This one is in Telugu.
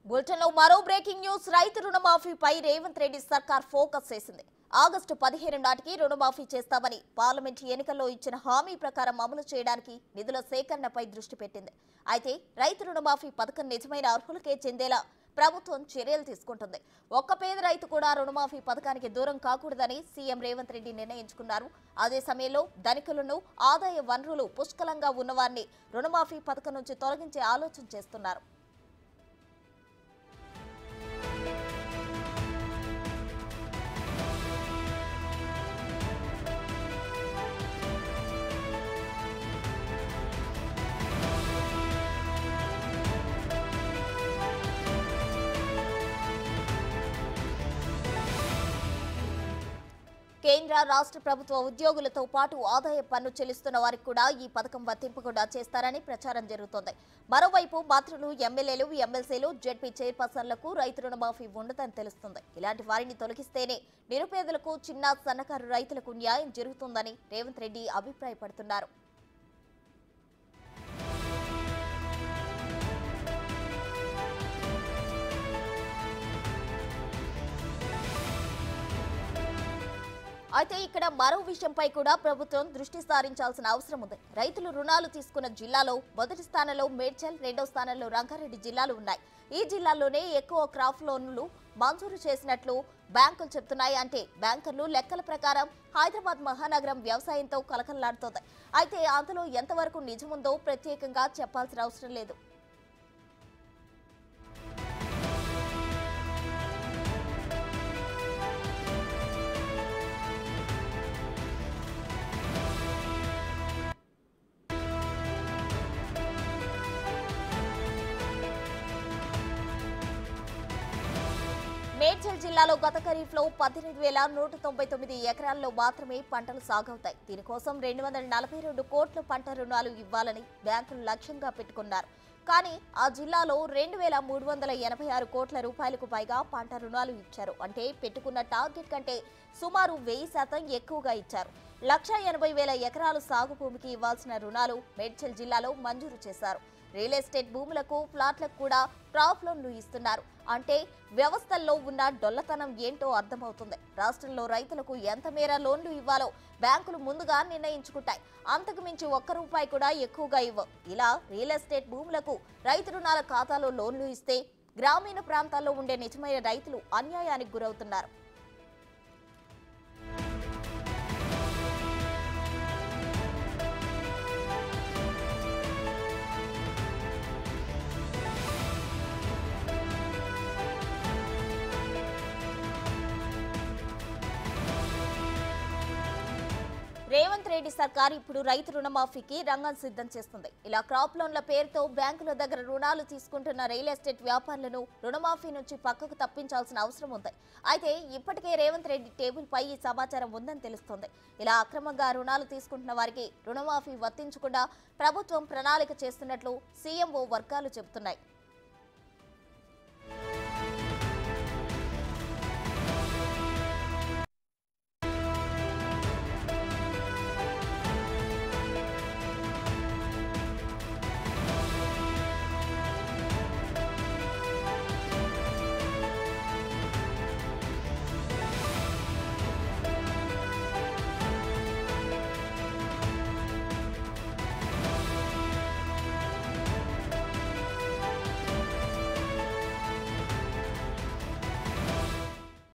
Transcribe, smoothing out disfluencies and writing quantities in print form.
బులెటిన్లో మరో బ్రేకింగ్ న్యూస్. రైతు రుణమాఫీపై రేవంత్ రెడ్డి సర్కార్ ఫోకస్ చేసింది. ఆగస్టు 15 నాటికి రుణమాఫీ చేస్తామని పార్లమెంట్ ఎన్నికల్లో ఇచ్చిన హామీ ప్రకారం అమలు చేయడానికి నిధుల సేకరణపై దృష్టి పెట్టింది. అయితే రైతు రుణమాఫీ పథకం నిజమైన అర్హులకే చెందేలా ప్రభుత్వం చర్యలు తీసుకుంటుంది. ఒక్క పేద రైతు కూడా రుణమాఫీ పథకానికి దూరం కాకూడదని సీఎం రేవంత్ రెడ్డి నిర్ణయించుకున్నారు. అదే సమయంలో ధనికులను, ఆదాయ వనరులు పుష్కలంగా ఉన్నవారిని రుణమాఫీ పథకం నుంచి తొలగించే ఆలోచన చేస్తున్నారు. కేంద్ర రాష్ట్ర ప్రభుత్వ ఉద్యోగులతో పాటు ఆదాయ పన్ను చెల్లిస్తున్న వారికి కూడా ఈ పథకం వర్తింపకుండా చేస్తారని ప్రచారం జరుగుతోంది. మరోవైపు మంత్రులు, ఎమ్మెల్యేలు, ఎమ్మెల్సీలు, జెడ్పీ చైర్పర్సన్లకు రైతు రుణమాఫీ ఉండదని తెలుస్తుంది. ఇలాంటి వారిని తొలగిస్తేనే నిరుపేదలకు, చిన్న సన్నకారు రైతులకు న్యాయం జరుగుతుందని రేవంత్ రెడ్డి అభిప్రాయపడుతున్నారు. అయితే ఇక్కడ మరో విషయంపై కూడా ప్రభుత్వం దృష్టి సారించాల్సిన అవసరం ఉంది. రైతులు రుణాలు తీసుకున్న జిల్లాలో మొదటి స్థానంలో మేడ్చల్, రెండో స్థానంలో రంగారెడ్డి జిల్లాలు ఉన్నాయి. ఈ జిల్లాల్లోనే ఎక్కువ క్రాప్ లోన్లు మంజూరు చేసినట్లు బ్యాంకులు చెప్తున్నాయి. అంటే బ్యాంకర్లు లెక్కల ప్రకారం హైదరాబాద్ మహానగరం వ్యవసాయంతో కలకలలాడుతోంది. అయితే అందులో ఎంతవరకు నిజముందో ప్రత్యేకంగా చెప్పాల్సిన అవసరం లేదు. మేడ్చల్ జిల్లాలో గత ఖరీఫ్లో 18,199 ఎకరాల్లో మాత్రమే పంటలు సాగవుతాయి. దీనికోసం 242 కోట్ల పంట రుణాలు ఇవ్వాలని బ్యాంకులు లక్ష్యంగా పెట్టుకున్నారు. కానీ ఆ జిల్లాలో 2,386 కోట్ల రూపాయలకు పైగా పంట రుణాలు ఇచ్చారు. అంటే పెట్టుకున్న టార్గెట్ కంటే సుమారు 1000% ఎక్కువగా ఇచ్చారు. 180,000 ఎకరాలు సాగు భూమికి ఇవ్వాల్సిన రుణాలు మేడ్చల్ జిల్లాలో మంజూరు చేశారు. రియల్ ఎస్టేట్ భూములకు, ప్లాట్లకు కూడా క్రాప్ లోన్లు ఇస్తున్నారు. అంటే వ్యవస్థల్లో ఉన్న డొల్లతనం ఏంటో అర్థమవుతుంది. రాష్ట్రంలో రైతులకు ఎంత మేర లోన్లు ఇవ్వాలో బ్యాంకులు ముందుగా నిర్ణయించుకుంటాయి. అంతకు మించి ఒక్క రూపాయి కూడా ఎక్కువగా ఇవ్వవు. ఇలా రియల్ ఎస్టేట్ భూములకు రైతు రుణాల ఖాతాలో లోన్లు ఇస్తే గ్రామీణ ప్రాంతాల్లో ఉండే నిజమైన రైతులు అన్యాయానికి గురవుతున్నారు. రేవంత్ రెడ్డి సర్కార్ ఇప్పుడు రైతు రుణమాఫీకి రంగం సిద్ధం చేస్తుంది. ఇలా క్రాప్ లోన్ల పేరుతో బ్యాంకుల దగ్గర రుణాలు తీసుకుంటున్న రియల్ ఎస్టేట్ వ్యాపారులను రుణమాఫీ నుంచి పక్కకు తప్పించాల్సిన అవసరం ఉంది. అయితే ఇప్పటికే రేవంత్ రెడ్డి టేబుల్ పై ఈ సమాచారం ఉందని తెలుస్తోంది. ఇలా అక్రమంగా రుణాలు తీసుకుంటున్న వారికి రుణమాఫీ వర్తించకుండా ప్రభుత్వం ప్రణాళిక చేస్తున్నట్లు సీఎంఓ వర్గాలు చెబుతున్నాయి.